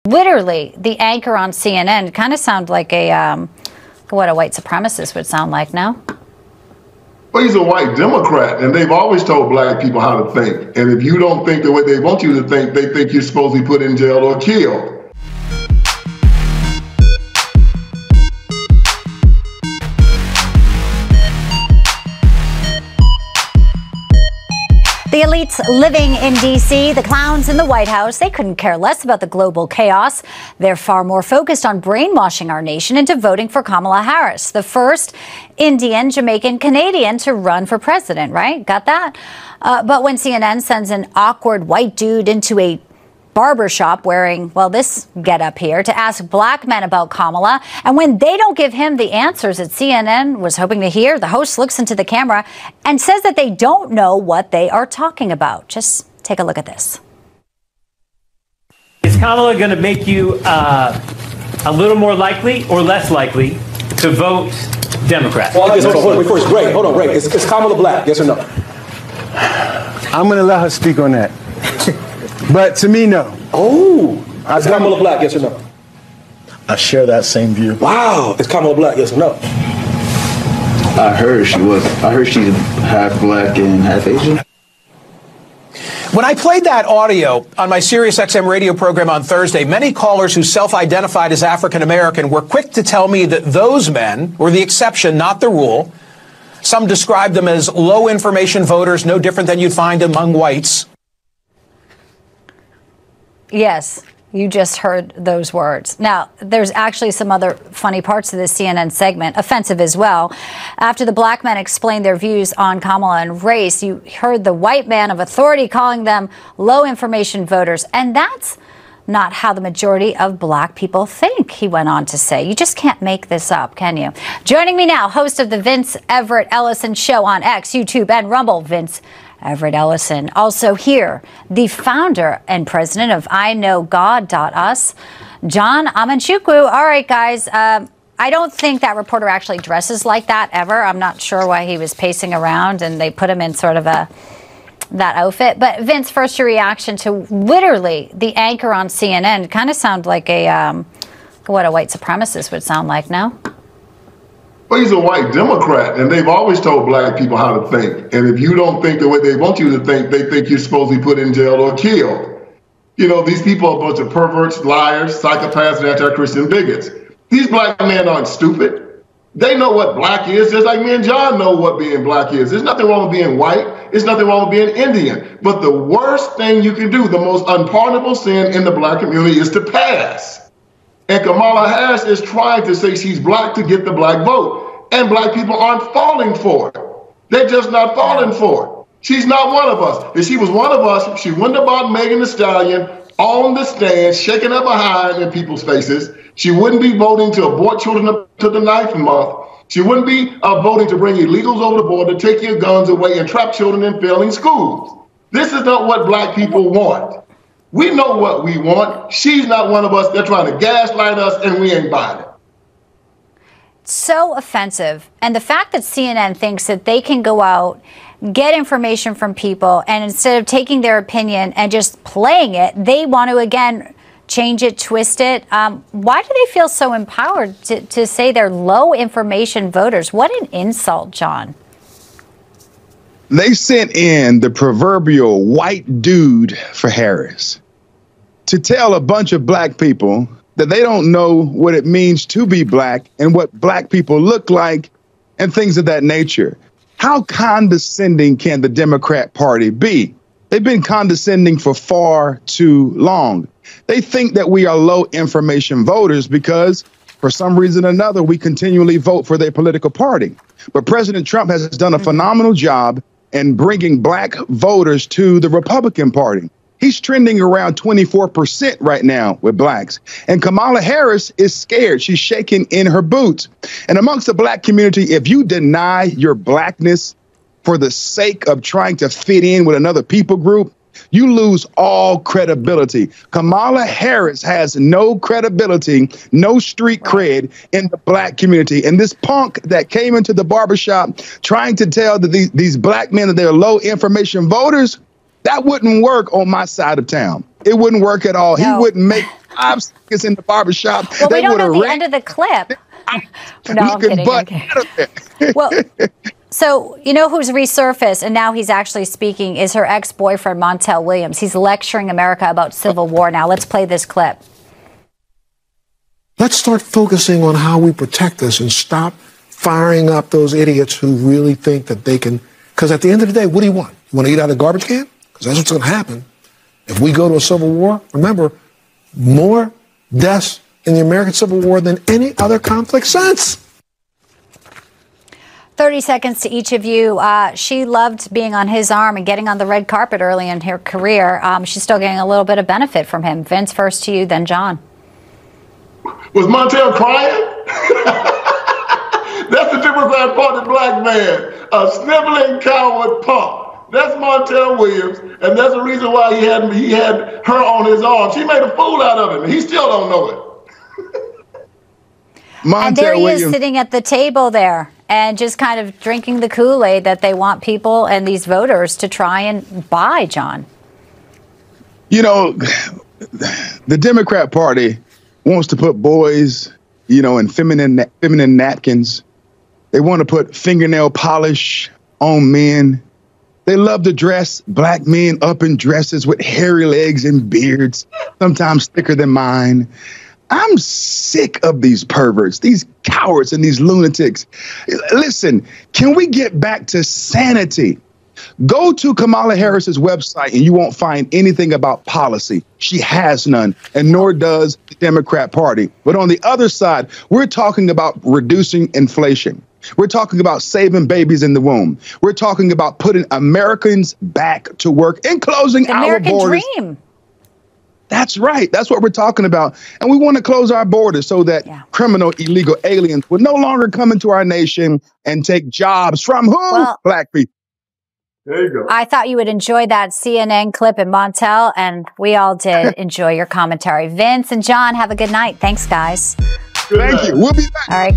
Literally, the anchor on CNN kind of sound like what a white supremacist would sound like now. Well, he's a white Democrat, and they've always told black people how to think. And if you don't think the way they want you to think, they think you're supposed to be put in jail or killed. The elites living in D.C., the clowns in the White House, they couldn't care less about the global chaos. They're far more focused on brainwashing our nation into voting for Kamala Harris, the first Indian, Jamaican, Canadian to run for president, right? Got that? But when CNN sends an awkward white dude into a barbershop wearing, well, this getup here to ask black men about Kamala, and when they don't give him the answers that CNN was hoping to hear, the host looks into the camera and says that they don't know what they are talking about. Just take a look at this. Is Kamala going to make you a little more likely or less likely to vote Democrat? Well, hold on, first, Ray, hold on, Ray. Is Kamala black, yes or no? I'm going to let her speak on that. But to me, no. Oh, is Kamala black, yes or no? I share that same view. Wow, is Kamala black, yes or no? I heard she was. I heard she's half black and half Asian. When I played that audio on my SiriusXM radio program on Thursday, many callers who self-identified as African American were quick to tell me that those men were the exception, not the rule. Some described them as low information voters, no different than you'd find among whites. Yes, you just heard those words. Now, there's actually some other funny parts of this CNN segment, offensive as well. After the black men explained their views on Kamala and race, you heard the white man of authority calling them low information voters. And that's not how the majority of black people think, he went on to say. You just can't make this up, can you? Joining me now, host of the VinceEverettEllison show on X, YouTube, and Rumble, Vince Everett Ellison. Also here, the founder and president of IKnowGod.us, John Amuaku. All right, guys, I don't think that reporter actually dresses like that ever. I'm not sure why he was pacing around and they put him in sort of that outfit. But Vince, first your reaction to literally the anchor on CNN kind of sound like what a white supremacist would sound like now. Well, he's a white Democrat, and they've always told black people how to think. And if you don't think the way they want you to think, they think you're supposed to be put in jail or killed. You know, these people are a bunch of perverts, liars, psychopaths, and anti-Christian bigots. These black men aren't stupid. They know what black is, just like me and John know what being black is. There's nothing wrong with being white. There's nothing wrong with being Indian. But the worst thing you can do, the most unpardonable sin in the black community, is to pass. And Kamala Harris is trying to say she's black to get the black vote. And black people aren't falling for it. They're just not falling for it. She's not one of us. If she was one of us, she wouldn't have brought Megan Thee Stallion on the stand, shaking her behind in people's faces. She wouldn't be voting to abort children up to the 9th month. She wouldn't be voting to bring illegals over the border, take your guns away, and trap children in failing schools. This is not what black people want. We know what we want. She's not one of us. They're trying to gaslight us, and we ain't buying it. So offensive. And the fact that CNN thinks that they can go out, get information from people, and instead of taking their opinion and just playing it, they want to, again, change it, twist it. Why do they feel so empowered to say they're low information voters? What an insult, John. They sent in the proverbial white dude for Harris to tell a bunch of black people that they don't know what it means to be black and what black people look like and things of that nature. How condescending can the Democrat Party be? They've been condescending for far too long. They think that we are low information voters because for some reason or another, we continually vote for their political party. But President Trump has done a phenomenal job in bringing black voters to the Republican Party. He's trending around 24% right now with blacks. And Kamala Harris is scared. She's shaking in her boots. And amongst the black community, if you deny your blackness for the sake of trying to fit in with another people group, you lose all credibility. Kamala Harris has no credibility, no street cred in the black community. And this punk that came into the barbershop trying to tell these black men that they're low information voters, that wouldn't work on my side of town. It wouldn't work at all. No. He wouldn't make 5 seconds in the barbershop. Well, They we don't know would've the end of the clip. No, I'm looking kidding. butt I'm kidding. out of there. Well, so you know who's resurfaced and now he's actually speaking is her ex-boyfriend, Montel Williams. He's lecturing America about civil war now. Let's play this clip. Let's start focusing on how we protect this and stop firing up those idiots who really think that they can. Because at the end of the day, what do you want? You want to eat out of the garbage can? Because that's what's going to happen. If we go to a civil war, remember, more deaths in the American Civil War than any other conflict since. 30 seconds to each of you. She loved being on his arm and getting on the red carpet early in her career. She's still getting a little bit of benefit from him. Vince, first to you, then John. Was Montel crying? That's the Democrat Party black man, a sniveling coward punk. That's Montel Williams, and that's the reason why he had her on his arm. She made a fool out of him, and he still don't know it. And there he is sitting at the table there and just kind of drinking the Kool-Aid that they want people and these voters to try and buy, John. You know, the Democrat Party wants to put boys, you know, in feminine napkins. They want to put fingernail polish on men. They love to dress black men up in dresses with hairy legs and beards, sometimes thicker than mine. I'm sick of these perverts, these cowards and these lunatics. Listen, can we get back to sanity? Go to Kamala Harris's website and you won't find anything about policy. She has none, and nor does the Democrat Party. But on the other side, we're talking about reducing inflation. We're talking about saving babies in the womb. We're talking about putting Americans back to work and closing the our American borders. dream. That's right. That's what we're talking about. And we want to close our borders so that criminal, illegal aliens will no longer come into our nation and take jobs from who? Well, black people. There you go. I thought you would enjoy that CNN clip in Montel, and we all did enjoy your commentary. Vince and John, have a good night. Thanks, guys. Good Thank night. you. We'll be back. All right.